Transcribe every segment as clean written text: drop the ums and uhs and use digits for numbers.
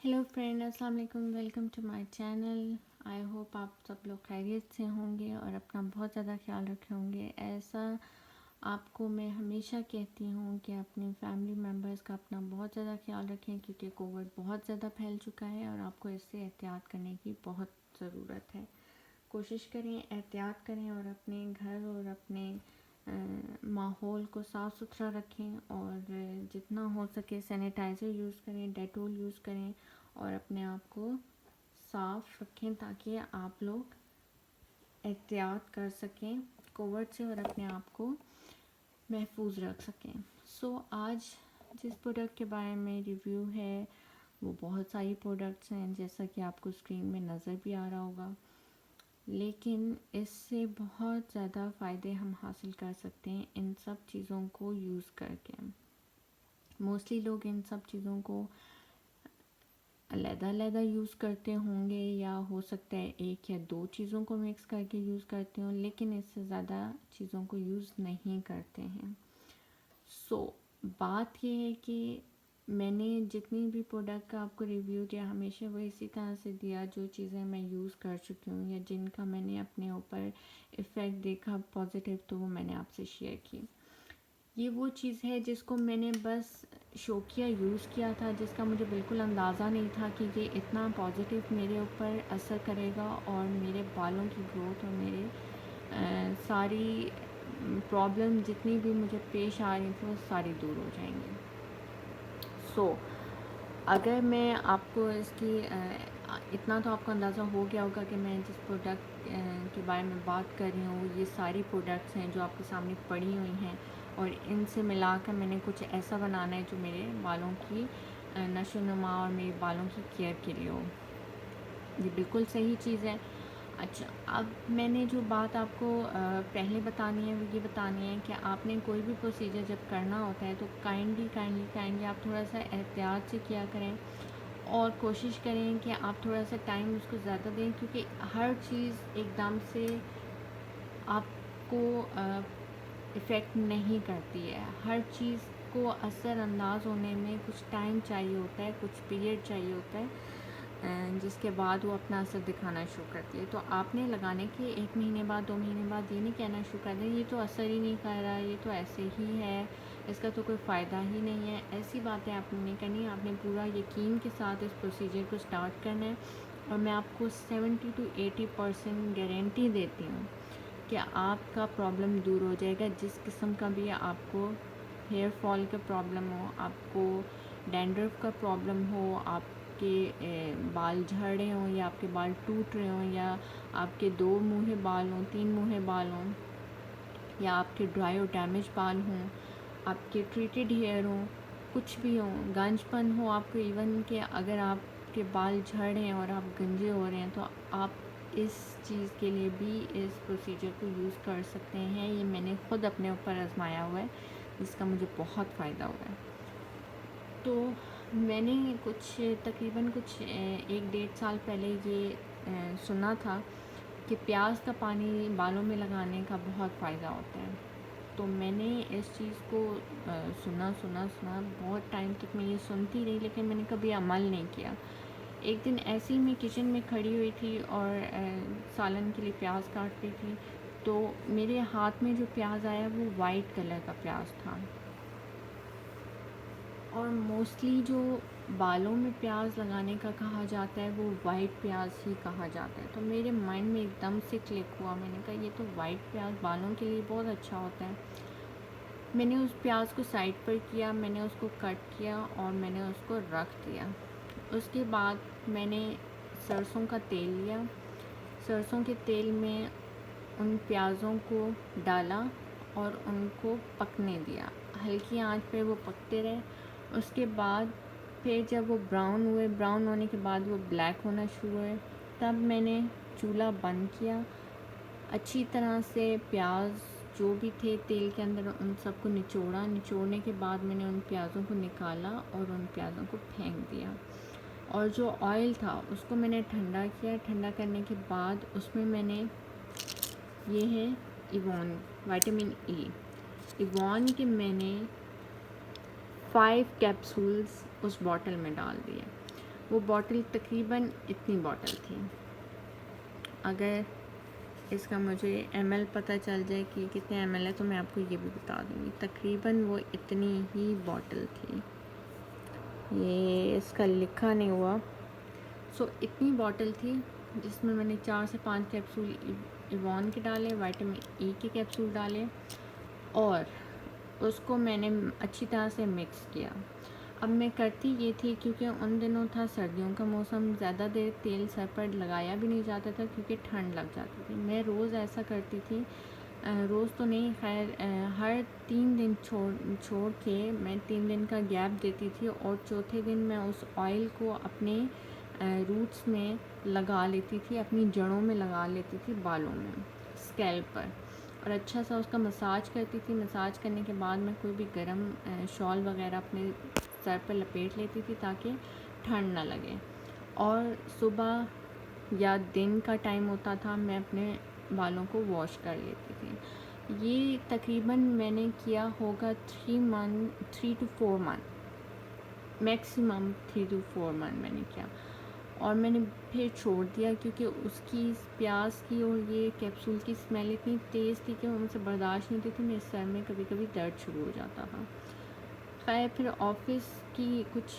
Hello friend, अस्सलाम वालेकुम। Welcome to my channel. I hope आप सब लोग खैरियत से होंगे और अपना बहुत ज़्यादा ख्याल रखे होंगे। ऐसा आपको मैं हमेशा कहती हूँ कि अपनी फैमिली मेम्बर्स का अपना बहुत ज़्यादा ख्याल रखें, क्योंकि कोविड बहुत ज़्यादा फैल चुका है और आपको इससे एहतियात करने की बहुत ज़रूरत है। कोशिश करें, एहतियात करें और अपने घर और अपने माहौल को साफ़ सुथरा रखें और जितना हो सके सैनिटाइज़र यूज़ करें, डेटॉल यूज़ करें और अपने आप को साफ़ रखें ताकि आप लोग एहतियात कर सकें कोविड से और अपने आप को महफूज रख सकें। आज जिस प्रोडक्ट के बारे में रिव्यू है वो बहुत सारी प्रोडक्ट्स हैं, जैसा कि आपको स्क्रीन में नज़र भी आ रहा होगा, लेकिन इससे बहुत ज़्यादा फ़ायदे हम हासिल कर सकते हैं इन सब चीज़ों को यूज़ करके। मोस्टली लोग इन सब चीज़ों को अलग-अलग यूज़ करते होंगे या हो सकता है एक या दो चीज़ों को मिक्स करके यूज़ करते हों, लेकिन इससे ज़्यादा चीज़ों को यूज़ नहीं करते हैं। बात ये है कि मैंने जितनी भी प्रोडक्ट का आपको रिव्यू दिया हमेशा वो इसी तरह से दिया जो चीज़ें मैं यूज़ कर चुकी हूँ या जिनका मैंने अपने ऊपर इफ़ेक्ट देखा पॉजिटिव, तो वो मैंने आपसे शेयर की। ये वो चीज़ है जिसको मैंने बस शौकिया यूज़ किया था, जिसका मुझे बिल्कुल अंदाज़ा नहीं था कि ये इतना पॉजिटिव मेरे ऊपर असर करेगा और मेरे बालों की ग्रोथ और मेरे सारी प्रॉब्लम जितनी भी मुझे पेश आ रही थी वो सारी दूर हो जाएंगी। अगर मैं आपको इसकी इतना तो आपको अंदाज़ा हो गया होगा कि मैं जिस प्रोडक्ट के बारे में बात कर रही हूँ ये सारी प्रोडक्ट्स हैं जो आपके सामने पड़ी हुई हैं और इनसे मिलाकर मैंने कुछ ऐसा बनाना है जो मेरे बालों की नशो नुमा और मेरे बालों की केयर के लिए हो। ये बिल्कुल सही चीज़ है। अच्छा, अब मैंने जो बात आपको पहले बतानी है वो ये बतानी है कि आपने कोई भी प्रोसीजर जब करना होता है तो काइंडली आप थोड़ा सा एहतियात से किया करें और कोशिश करें कि आप थोड़ा सा टाइम उसको ज़्यादा दें, क्योंकि हर चीज़ एकदम से आपको इफ़ेक्ट नहीं करती है। हर चीज़ को असरअंदाज होने में कुछ टाइम चाहिए होता है, कुछ पीरियड चाहिए होता है जिसके बाद वो अपना असर दिखाना शुरू करती है। तो आपने लगाने के 1 महीने बाद 2 महीने बाद ये नहीं कहना शुरू कर दें ये तो असर ही नहीं कर रहा, ये तो ऐसे ही है, इसका तो कोई फ़ायदा ही नहीं है। ऐसी बातें आपने नहीं करनी, आपने पूरा यकीन के साथ इस प्रोसीजर को स्टार्ट करना है और मैं आपको 70 to 80% गारंटी देती हूँ कि आपका प्रॉब्लम दूर हो जाएगा। जिस किस्म का भी आपको हेयर फॉल का प्रॉब्लम हो, आपको डैंड्रफ का प्रॉब्लम हो, आपके बाल झड़ रहे हों या आपके बाल टूट रहे हों या आपके 2 मुँहे बाल हों, 3 मुँहे बाल हों या आपके ड्राई और डैमेज बाल हों, आपके ट्रीटेड हेयर हों, कुछ भी हो, गंजपन हो आपको, इवन कि अगर आपके बाल झड़ रहे हैं और आप गंजे हो रहे हैं तो आप इस चीज़ के लिए भी इस प्रोसीजर को यूज़ कर सकते हैं। ये मैंने ख़ुद अपने ऊपर आजमाया हुआ है जिसका मुझे बहुत फ़ायदा हुआ है। तो मैंने तकरीबन कुछ 1-1.5 साल पहले ये सुना था कि प्याज का पानी बालों में लगाने का बहुत फ़ायदा होता है। तो मैंने इस चीज़ को सुना बहुत टाइम तक मैं ये सुनती रही, लेकिन मैंने कभी अमल नहीं किया। एक दिन ऐसे ही मैं किचन में खड़ी हुई थी और सालन के लिए प्याज काट रही थी, तो मेरे हाथ में जो प्याज आया वो वाइट कलर का प्याज था और मोस्टली जो बालों में प्याज लगाने का कहा जाता है वो वाइट प्याज ही कहा जाता है। तो मेरे माइंड में एकदम से क्लिक हुआ, मैंने कहा ये तो वाइट प्याज बालों के लिए बहुत अच्छा होता है। मैंने उस प्याज को साइड पर किया, मैंने उसको कट किया और मैंने उसको रख दिया। उसके बाद मैंने सरसों का तेल लिया, सरसों के तेल में उन प्याज़ों को डाला और उनको पकने दिया। हल्की आंच पे वो पकते रहे। उसके बाद फिर जब वो ब्राउन हुए, ब्राउन होने के बाद वो ब्लैक होना शुरू हुए, तब मैंने चूल्हा बंद किया। अच्छी तरह से प्याज जो भी थे तेल के अंदर उन सबको निचोड़ा। निचोड़ने के बाद मैंने उन प्याज़ों को निकाला और उन प्याज़ों को फेंक दिया और जो ऑयल था उसको मैंने ठंडा किया। ठंडा करने के बाद उसमें मैंने ये है इवॉन विटामिन ई, इवॉन के मैंने 5 कैप्सूल्स उस बॉटल में डाल दिए। वो बॉटल तकरीबन इतनी बॉटल थी। अगर इसका मुझे ml पता चल जाए कि कितने ml है तो मैं आपको ये भी बता दूँगी। तकरीबन वो इतनी ही बॉटल थी, ये इसका लिखा नहीं हुआ। इतनी बॉटल थी जिसमें मैंने 4 से 5 कैप्सूल इवॉन के डाले, विटामिन ई के कैप्सूल डाले और उसको मैंने अच्छी तरह से मिक्स किया। अब मैं करती ये थी, क्योंकि उन दिनों था सर्दियों का मौसम, ज़्यादा देर तेल सर पर लगाया भी नहीं जाता था क्योंकि ठंड लग जाती थी। मैं रोज़ ऐसा करती थी, रोज़ तो नहीं खैर, हर 3 दिन छोड़ के मैं 3 दिन का गैप देती थी और चौथे दिन मैं उस ऑयल को अपने रूट्स में लगा लेती थी, अपनी जड़ों में लगा लेती थी, बालों में, स्कैल्प पर, और अच्छा सा उसका मसाज करती थी। मसाज करने के बाद मैं कोई भी गरम शॉल वगैरह अपने सर पर लपेट लेती थी ताकि ठंड ना लगे। और सुबह या दिन का टाइम होता था, मैं अपने बालों को वॉश कर लेती थी। ये तकरीबन मैंने किया होगा 3 to 4 month, maximum 3 to 4 month मैंने किया और मैंने फिर छोड़ दिया, क्योंकि उसकी प्याज की और ये कैप्सूल की स्मेल इतनी तेज़ थी कि वो मुझसे बर्दाश्त नहीं होती थी। मेरे सर में कभी कभी दर्द शुरू हो जाता था। खैर फिर ऑफिस की कुछ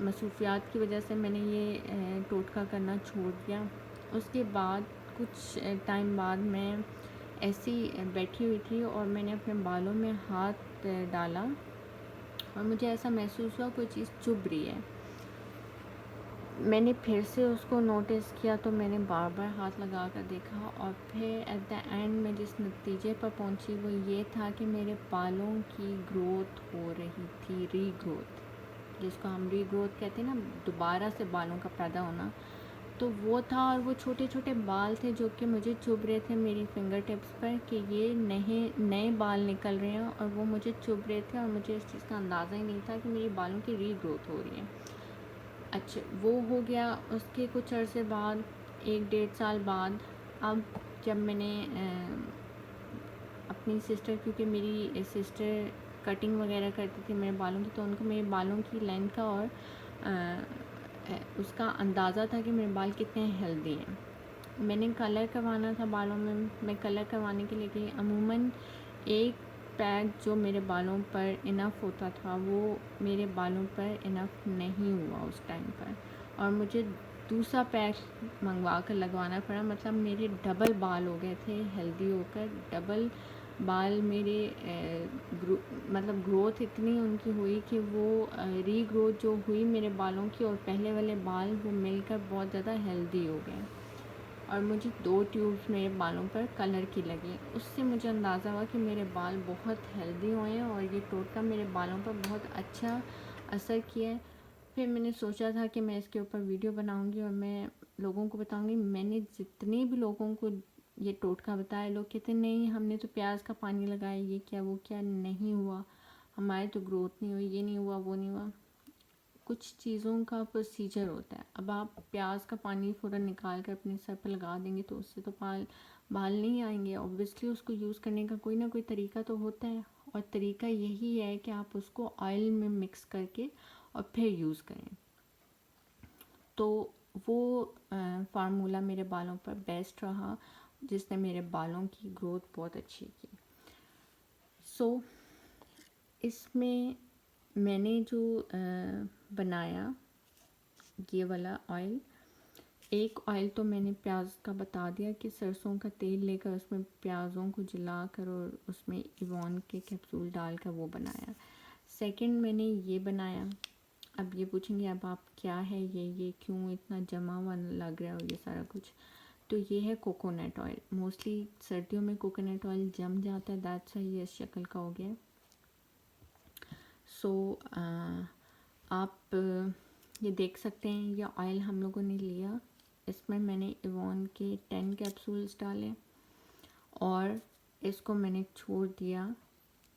मसरूफियात की वजह से मैंने ये टोटका करना छोड़ दिया। उसके बाद कुछ टाइम बाद मैं ऐसी बैठी हुई थी और मैंने अपने बालों में हाथ डाला और मुझे ऐसा महसूस हुआ कोई चीज़ चुभ रही है। मैंने फिर से उसको नोटिस किया तो मैंने बार बार हाथ लगा कर देखा और फिर एट द एंड में जिस नतीजे पर पहुंची वो ये था कि मेरे बालों की ग्रोथ हो रही थी, रीग्रोथ, जिसको हम रीग्रोथ कहते हैं ना, दोबारा से बालों का पैदा होना, तो वो था। और वो छोटे छोटे बाल थे जो कि मुझे चुभ रहे थे मेरी फिंगर टिप्स पर कि ये नए बाल निकल रहे हैं और वो मुझे चुभ रहे थे और मुझे इस चीज़ का अंदाज़ा ही नहीं था कि मेरी बालों की रीग्रोथ हो रही है। अच्छा, वो हो गया। उसके कुछ अरसे बाद, 1-1.5 साल बाद, अब जब मैंने अपनी सिस्टर, क्योंकि मेरी सिस्टर कटिंग वगैरह करती थी मेरे बालों की, तो उनको मेरे बालों की लेंथ का और उसका अंदाज़ा था कि मेरे बाल कितने हेल्दी हैं। मैंने कलर करवाना था बालों में, मैं कलर करवाने के लिए गई। अमूमन एक पैक जो मेरे बालों पर इनफ होता था वो मेरे बालों पर इनफ नहीं हुआ उस टाइम पर, और मुझे दूसरा पैक मंगवा कर लगवाना पड़ा। मतलब मेरे डबल बाल हो गए थे हेल्दी होकर, डबल बाल मेरे मतलब ग्रोथ इतनी उनकी हुई कि वो रीग्रोथ जो हुई मेरे बालों की और पहले वाले बाल वो मिलकर बहुत ज़्यादा हेल्दी हो गए। और मुझे 2 ट्यूब्स मेरे बालों पर कलर की लगी। उससे मुझे अंदाज़ा हुआ कि मेरे बाल बहुत हेल्दी हुए हैं और ये टोटका मेरे बालों पर बहुत अच्छा असर किया है। फिर मैंने सोचा था कि मैं इसके ऊपर वीडियो बनाऊंगी और मैं लोगों को बताऊंगी। मैंने जितने भी लोगों को ये टोटका बताया, लोग कहते नहीं हमने तो प्याज का पानी लगाया, ये क्या वो क्या, नहीं हुआ, हमारे तो ग्रोथ नहीं हुई, ये नहीं हुआ, वो नहीं हुआ। कुछ चीज़ों का प्रोसीजर होता है। अब आप प्याज का पानी फ़ौरन निकाल कर अपने सर पर लगा देंगे तो उससे तो बाल नहीं आएंगे। ऑब्वियसली उसको यूज़ करने का कोई ना कोई तरीका तो होता है, और तरीका यही है कि आप उसको ऑयल में मिक्स करके और फिर यूज़ करें। तो वो फार्मूला मेरे बालों पर बेस्ट रहा, जिसने मेरे बालों की ग्रोथ बहुत अच्छी की। इसमें मैंने जो बनाया ये वाला ऑयल, एक ऑयल तो मैंने प्याज का बता दिया कि सरसों का तेल लेकर उसमें प्याज़ों को जलाकर और उसमें इवॉन के कैप्सूल डालकर वो बनाया। सेकंड मैंने ये बनाया। अब ये पूछेंगे अब आप क्या है ये क्यों इतना जमा हुआ लग रहा है और ये सारा कुछ, तो ये है कोकोनट ऑयल। मोस्टली सर्दियों में कोकोनट ऑयल जम जाता है, दैट्स व्हाई ये इस शक्ल का हो गया। आप ये देख सकते हैं ये ऑयल हम लोगों ने लिया, इसमें मैंने इवॉन के 10 कैप्सूल्स डाले और इसको मैंने छोड़ दिया,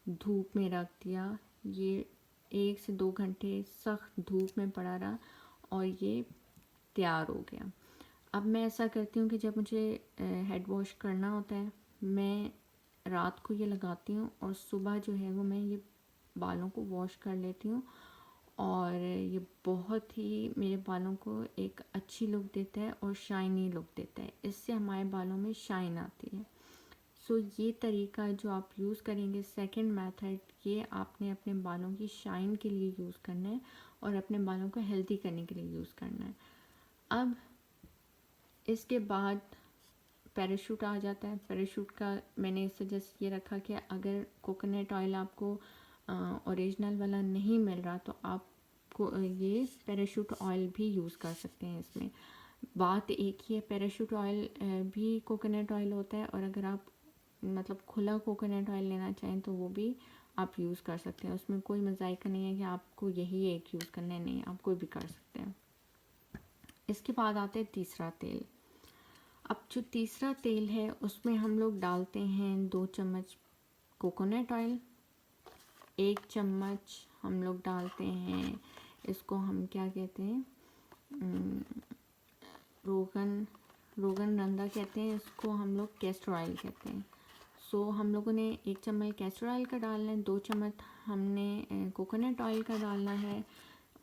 धूप में रख दिया। ये 1 से 2 घंटे सख्त धूप में पड़ा रहा और ये तैयार हो गया। अब मैं ऐसा करती हूँ कि जब मुझे हेड वॉश करना होता है, मैं रात को ये लगाती हूँ और सुबह जो है वो मैं ये बालों को वॉश कर लेती हूँ और ये बहुत ही मेरे बालों को एक अच्छी लुक देता है और शाइनी लुक देता है। इससे हमारे बालों में शाइन आती है। सो ये तरीका जो आप यूज़ करेंगे, सेकंड मेथड, ये आपने अपने बालों की शाइन के लिए यूज़ करना है और अपने बालों को हेल्दी करने के लिए यूज़ करना है। अब इसके बाद पैराशूट आ जाता है। पैराशूट का मैंने सजेस्ट ये रखा कि अगर कोकोनट ऑयल आपको ओरिजिनल वाला नहीं मिल रहा तो आपको ये पैराशूट ऑयल भी यूज़ कर सकते हैं। इसमें बात एक ही है, पैराशूट ऑयल भी कोकोनट ऑयल होता है, और अगर आप मतलब खुला कोकोनट ऑयल लेना चाहें तो वो भी आप यूज़ कर सकते हैं। उसमें कोई मज़ाइका नहीं है कि आपको यही एक यूज़ करना है, नहीं, आप कोई भी कर सकते हैं। इसके बाद आते हैं तीसरा तेल। अब जो तीसरा तेल है उसमें हम लोग डालते हैं 2 चम्मच कोकोनट ऑयल, 1 चम्मच हम लोग डालते हैं, इसको हम क्या कहते हैं, रोगन रंदा कहते हैं, इसको हम लोग कैस्टर ऑयल कहते हैं। सो हम लोगों ने 1 चम्मच कैस्टर ऑयल का डालना है, 2 चम्मच हमने कोकोनट ऑयल का डालना है,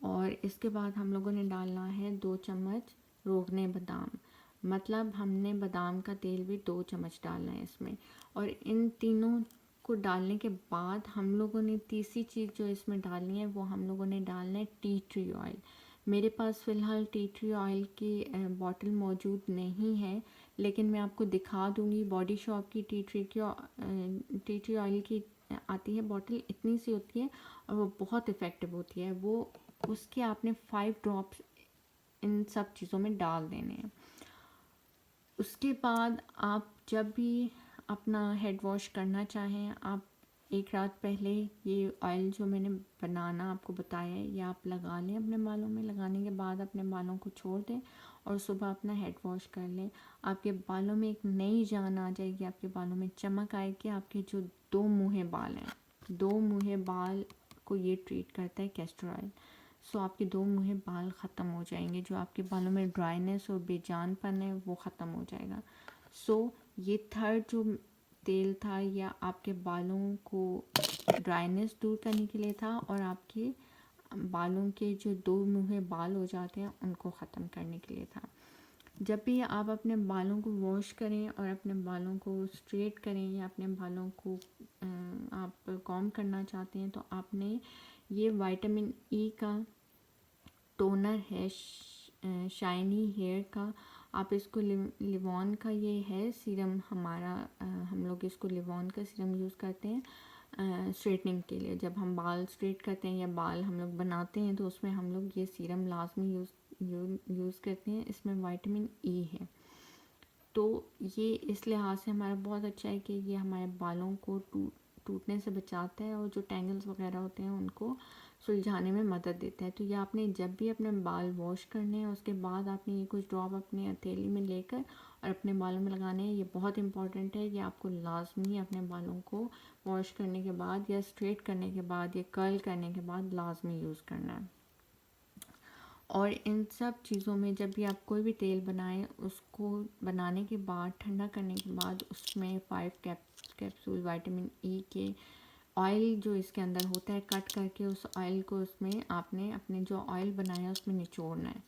और इसके बाद हम लोगों ने डालना है 2 चम्मच रोगने बादाम। मतलब हमने बादाम का तेल भी 2 चम्मच डालना है इसमें। और इन तीनों को डालने के बाद हम लोगों ने तीसरी चीज़ जो इसमें डालनी है वो हम लोगों ने डालना है टी ट्री ऑयल। मेरे पास फ़िलहाल टी ट्री ऑयल की बॉटल मौजूद नहीं है, लेकिन मैं आपको दिखा दूँगी। बॉडी शॉप की टी ट्री ऑयल की आती है बॉटल, इतनी सी होती है और वो बहुत इफ़ेक्टिव होती है। वो उसके आपने 5 ड्रॉप्स इन सब चीज़ों में डाल देने हैं। उसके बाद आप जब भी अपना हेड वॉश करना चाहें, आप एक रात पहले ये ऑयल जो मैंने बनाना आपको बताया है ये आप लगा लें अपने बालों में। लगाने के बाद अपने बालों को छोड़ दें और सुबह अपना हेड वॉश कर लें। आपके बालों में एक नई जान आ जाएगी, आपके बालों में चमक आएगी। आपके जो 2 मुँहे बाल हैं, 2 मुँहे बाल को ये ट्रीट करता है कैस्टर ऑयल। सो आपके 2 मुँहे बाल ख़त्म हो जाएंगे, जो आपके बालों में ड्राइनेस और बेजानपन है वो ख़त्म हो जाएगा। सो ये थर्ड जो तेल था या आपके बालों को ड्राइनेस दूर करने के लिए था, और आपके बालों के जो 2 मुँहे बाल हो जाते हैं उनको ख़त्म करने के लिए था। जब भी आप अपने बालों को वॉश करें और अपने बालों को स्ट्रेट करें या अपने बालों को आप कॉम्ब करना चाहते हैं तो आपने ये विटामिन ई का टोनर है, शाइनी हेयर का, आप इसको लिवॉन का ये है सीरम हमारा, हम लोग इसको लिवॉन का सीरम यूज़ करते हैं स्ट्रेटनिंग के लिए। जब हम बाल स्ट्रेट करते हैं या बाल हम लोग बनाते हैं तो उसमें हम लोग ये सीरम लाजमी यूज़ करते हैं। इसमें विटामिन ई है, तो ये इस लिहाज से हमारा बहुत अच्छा है कि ये हमारे बालों को टूटने से बचाता है और जो टैंगल्स वगैरह होते हैं उनको सुलझाने में मदद देता है। तो ये आपने जब भी अपने बाल वॉश करने हैं उसके बाद आपने ये कुछ ड्रॉप अपने हथेली में लेकर और अपने बालों में लगाने हैं। ये बहुत इंपॉर्टेंट है, ये आपको लाजमी अपने बालों को वॉश करने के बाद या स्ट्रेट करने के बाद या कर्ल करने के बाद लाजमी यूज़ करना है। और इन सब चीज़ों में जब भी आप कोई भी तेल बनाएं, उसको बनाने के बाद ठंडा करने के बाद उसमें 5 कैप्सूल विटामिन ई के ऑयल जो इसके अंदर होता है कट करके उस ऑयल को उसमें आपने अपने जो ऑयल बनाया उसमें निचोड़ना है।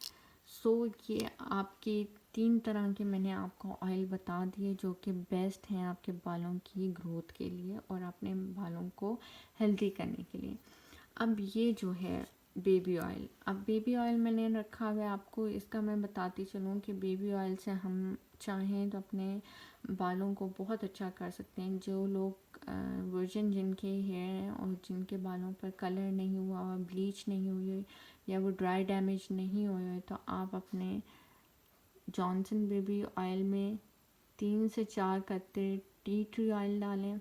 सो ये आपके 3 तरह के मैंने आपको ऑयल बता दिए जो कि बेस्ट हैं आपके बालों की ग्रोथ के लिए और अपने बालों को हेल्दी करने के लिए। अब ये जो है बेबी ऑयल, अब बेबी ऑयल मैंने रखा हुआ है आपको, इसका मैं बताती चलूँ कि बेबी ऑयल से हम चाहें तो अपने बालों को बहुत अच्छा कर सकते हैं। जो लोग वर्जिन जिनके हेयर हैं और जिनके बालों पर कलर नहीं हुआ और ब्लीच नहीं हुई है या वो ड्राई डैमेज नहीं हुए हैं, तो आप अपने जॉनसन बेबी ऑयल में 3 से 4 कतरे टी ट्री ऑयल डालें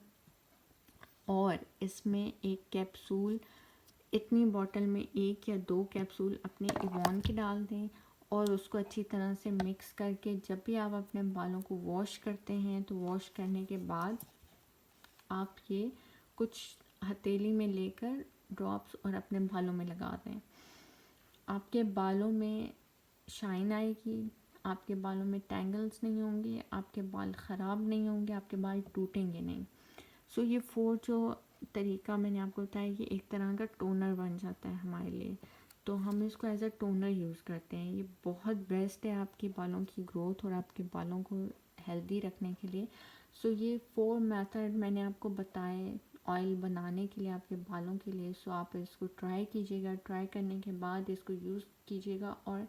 और इसमें एक कैप्सूल, इतनी बॉटल में 1 या 2 कैप्सूल अपने इवॉन के डाल दें और उसको अच्छी तरह से मिक्स करके जब भी आप अपने बालों को वॉश करते हैं तो वॉश करने के बाद आप ये कुछ हथेली में लेकर ड्रॉप्स और अपने बालों में लगा दें। आपके बालों में शाइन आएगी, आपके बालों में टैंगल्स नहीं होंगे, आपके बाल ख़राब नहीं होंगे, आपके बाल टूटेंगे नहीं। सो ये 4 जो तरीका मैंने आपको बताया, ये एक तरह का टोनर बन जाता है हमारे लिए, तो हम इसको एज अ टोनर यूज़ करते हैं। ये बहुत बेस्ट है आपके बालों की ग्रोथ और आपके बालों को हेल्दी रखने के लिए। सो ये 4 मेथड मैंने आपको बताए ऑयल बनाने के लिए आपके बालों के लिए। सो आप इसको ट्राई कीजिएगा, ट्राई करने के बाद इसको यूज़ कीजिएगा, और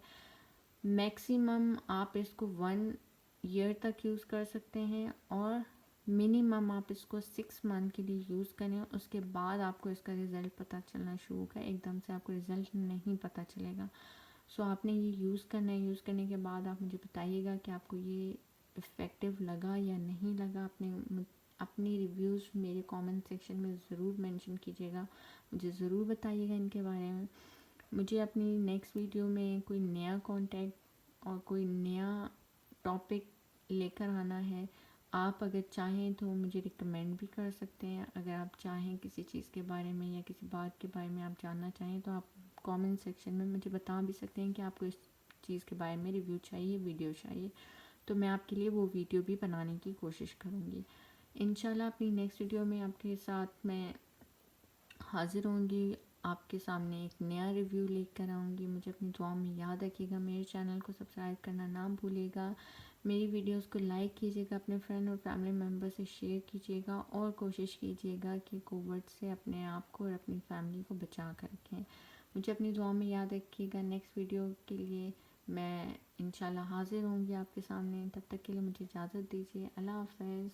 मैक्सिमम आप इसको 1 ईयर तक यूज़ कर सकते हैं, और मिनिमम आप इसको 6 मंथ के लिए यूज़ करें। उसके बाद आपको इसका रिज़ल्ट पता चलना शुरू होगा, एकदम से आपको रिज़ल्ट नहीं पता चलेगा। सो आपने ये यूज़ करना है, यूज़ करने के बाद आप मुझे बताइएगा कि आपको ये इफ़ेक्टिव लगा या नहीं लगा। अपनी रिव्यूज़ मेरे कमेंट सेक्शन में ज़रूर मेंशन कीजिएगा, मुझे ज़रूर बताइएगा इनके बारे में। मुझे अपनी नेक्स्ट वीडियो में कोई नया कॉन्टेक्ट और कोई नया टॉपिक लेकर आना है। आप अगर चाहें तो मुझे रिकमेंड भी कर सकते हैं। अगर आप चाहें किसी चीज़ के बारे में या किसी बात के बारे में आप जानना चाहें तो आप कमेंट सेक्शन में मुझे बता भी सकते हैं कि आपको इस चीज़ के बारे में रिव्यू चाहिए, वीडियो चाहिए, तो मैं आपके लिए वो वीडियो भी बनाने की कोशिश करूँगी। इंशाल्लाह अपनी नेक्स्ट वीडियो में आपके साथ मैं हाज़िर होंगी, आपके सामने एक नया रिव्यू लेकर आऊँगी। मुझे अपनी दुआ में याद रखिएगा, मेरे चैनल को सब्सक्राइब करना ना भूलिएगा, मेरी वीडियोस को लाइक कीजिएगा, अपने फ्रेंड और फैमिली मेम्बर से शेयर कीजिएगा, और कोशिश कीजिएगा कि कोविड से अपने आप को और अपनी फैमिली को बचा कर रखें। मुझे अपनी दुआ में याद रखिएगा। नेक्स्ट वीडियो के लिए मैं इंशाल्लाह हाज़िर होंगी आपके सामने। तब तक के लिए मुझे इजाज़त दीजिए। अल्लाह हाफ़िज़।